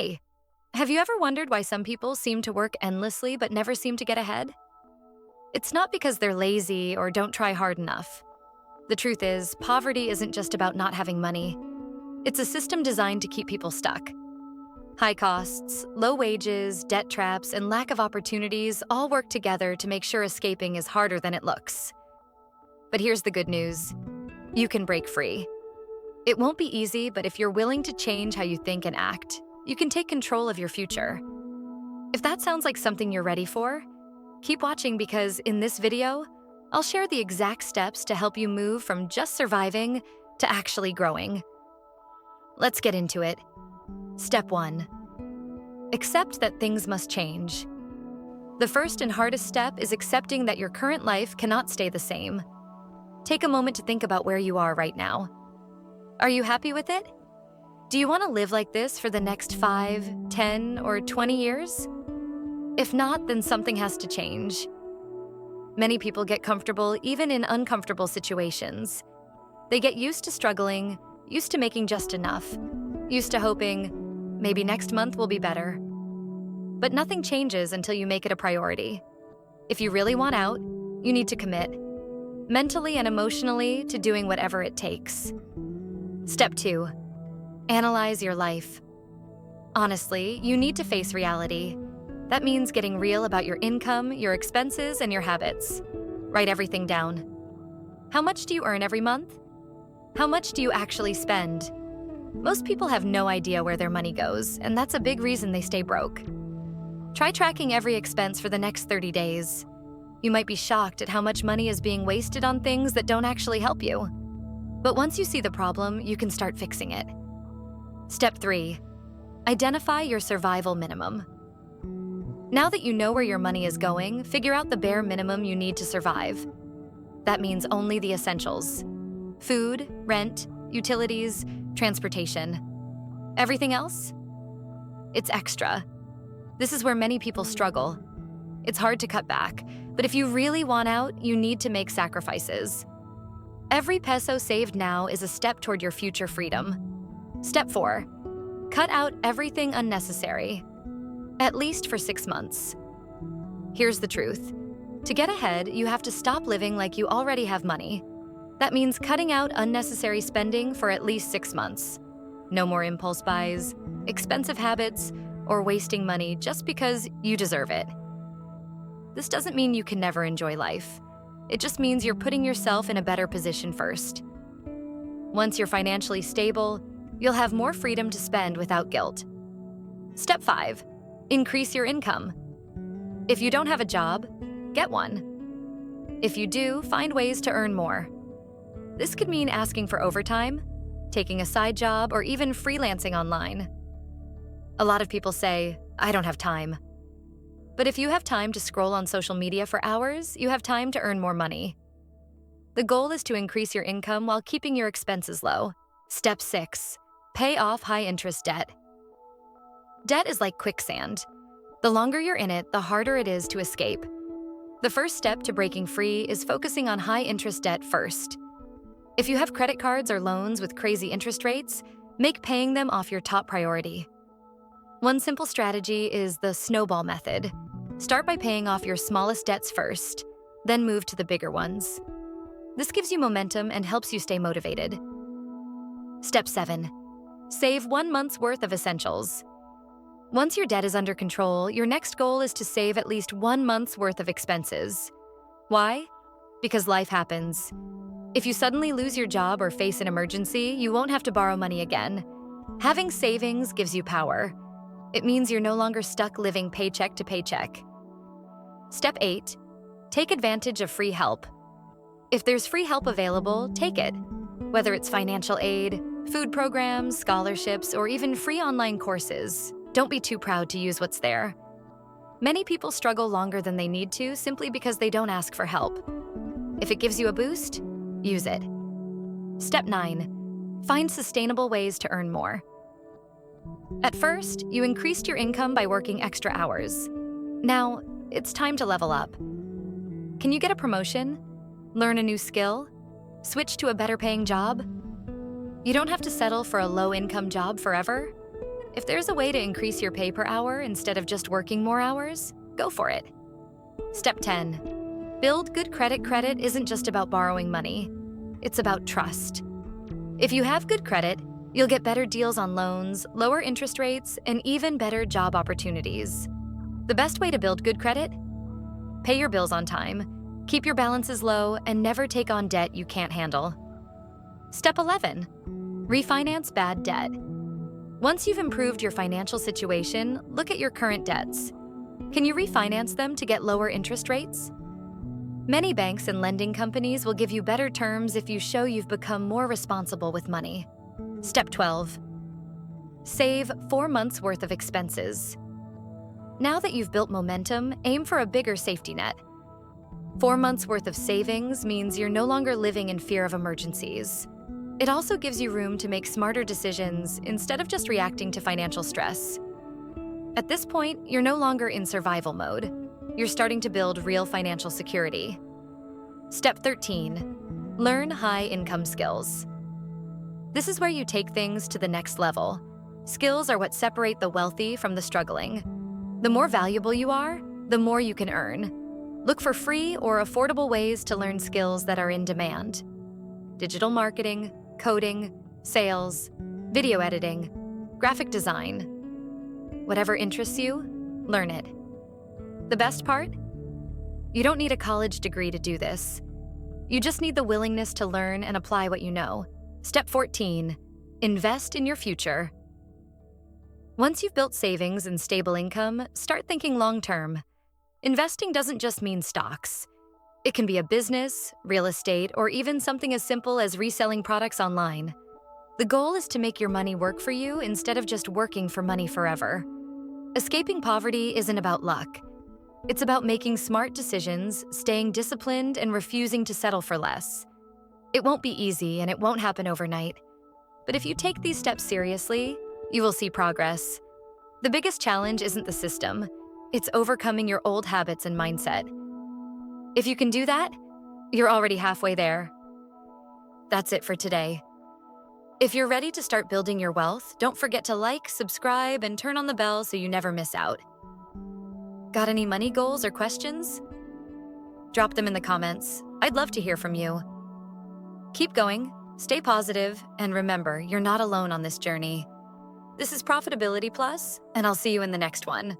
Hey, have you ever wondered why some people seem to work endlessly but never seem to get ahead? It's not because they're lazy or don't try hard enough. The truth is, poverty isn't just about not having money. It's a system designed to keep people stuck. High costs, low wages, debt traps, and lack of opportunities all work together to make sure escaping is harder than it looks. But here's the good news. You can break free. It won't be easy, but if you're willing to change how you think and act, you can take control of your future. If that sounds like something you're ready for, keep watching because in this video, I'll share the exact steps to help you move from just surviving to actually growing. Let's get into it. Step 1. Accept that things must change. The first and hardest step is accepting that your current life cannot stay the same. Take a moment to think about where you are right now. Are you happy with it? Do you want to live like this for the next 5, 10, or 20 years? If not, then something has to change. Many people get comfortable even in uncomfortable situations. They get used to struggling, used to making just enough, used to hoping, maybe next month will be better. But nothing changes until you make it a priority. If you really want out, you need to commit, mentally and emotionally, to doing whatever it takes. Step 2. Analyze your life. Honestly, you need to face reality. That means getting real about your income, your expenses, and your habits. Write everything down. How much do you earn every month? How much do you actually spend? Most people have no idea where their money goes, and that's a big reason they stay broke. Try tracking every expense for the next 30 days. You might be shocked at how much money is being wasted on things that don't actually help you. But once you see the problem, you can start fixing it. Step 3. Identify your survival minimum. Now that you know where your money is going, figure out the bare minimum you need to survive. That means only the essentials: food, rent, utilities, transportation. Everything else? It's extra. This is where many people struggle. It's hard to cut back, but if you really want out, you need to make sacrifices. Every peso saved now is a step toward your future freedom. Step 4. Cut out everything unnecessary, at least for 6 months. Here's the truth. To get ahead, you have to stop living like you already have money. That means cutting out unnecessary spending for at least 6 months. No more impulse buys, expensive habits, or wasting money just because you deserve it. This doesn't mean you can never enjoy life. It just means you're putting yourself in a better position first. Once you're financially stable, you'll have more freedom to spend without guilt. Step 5. Increase your income. If you don't have a job, get one. If you do, find ways to earn more. This could mean asking for overtime, taking a side job, or even freelancing online. A lot of people say, "I don't have time." But if you have time to scroll on social media for hours, you have time to earn more money. The goal is to increase your income while keeping your expenses low. Step 6. Pay off high-interest debt. Debt is like quicksand. The longer you're in it, the harder it is to escape. The first step to breaking free is focusing on high-interest debt first. If you have credit cards or loans with crazy interest rates, make paying them off your top priority. One simple strategy is the snowball method. Start by paying off your smallest debts first, then move to the bigger ones. This gives you momentum and helps you stay motivated. Step 7. Save 1 month's worth of essentials. Once your debt is under control, your next goal is to save at least 1 month's worth of expenses. Why? Because life happens. If you suddenly lose your job or face an emergency, you won't have to borrow money again. Having savings gives you power. It means you're no longer stuck living paycheck to paycheck. Step 8. Take advantage of free help. If there's free help available, take it. Whether it's financial aid, food programs, scholarships, or even free online courses, don't be too proud to use what's there. Many people struggle longer than they need to simply because they don't ask for help. If it gives you a boost, use it. Step 9. Find sustainable ways to earn more. At first, you increased your income by working extra hours. Now, it's time to level up. Can you get a promotion? Learn a new skill? Switch to a better paying job? You don't have to settle for a low-income job forever. If there's a way to increase your pay per hour instead of just working more hours, go for it. Step 10. Build good credit. Credit isn't just about borrowing money. It's about trust. If you have good credit, you'll get better deals on loans, lower interest rates, and even better job opportunities. The best way to build good credit? Pay your bills on time, keep your balances low, and never take on debt you can't handle. Step 11. Refinance bad debt. Once you've improved your financial situation, look at your current debts. Can you refinance them to get lower interest rates? Many banks and lending companies will give you better terms if you show you've become more responsible with money. Step 12. Save 4 months' worth of expenses. Now that you've built momentum, aim for a bigger safety net. 4 months' worth of savings means you're no longer living in fear of emergencies. It also gives you room to make smarter decisions instead of just reacting to financial stress. At this point, you're no longer in survival mode. You're starting to build real financial security. Step 13. Learn high-income skills. This is where you take things to the next level. Skills are what separate the wealthy from the struggling. The more valuable you are, the more you can earn. Look for free or affordable ways to learn skills that are in demand. Digital marketing, coding, sales, video editing, graphic design. Whatever interests you, learn it. The best part? You don't need a college degree to do this. You just need the willingness to learn and apply what you know. Step 14. Invest in your future. Once you've built savings and stable income, start thinking long-term. Investing doesn't just mean stocks. It can be a business, real estate, or even something as simple as reselling products online. The goal is to make your money work for you instead of just working for money forever. Escaping poverty isn't about luck. It's about making smart decisions, staying disciplined, and refusing to settle for less. It won't be easy and it won't happen overnight. But if you take these steps seriously, you will see progress. The biggest challenge isn't the system. It's overcoming your old habits and mindset. If you can do that, you're already halfway there. That's it for today. If you're ready to start building your wealth, don't forget to like, subscribe, and turn on the bell so you never miss out. Got any money goals or questions? Drop them in the comments. I'd love to hear from you. Keep going, stay positive, and remember, you're not alone on this journey. This is Profitability Plus, and I'll see you in the next one.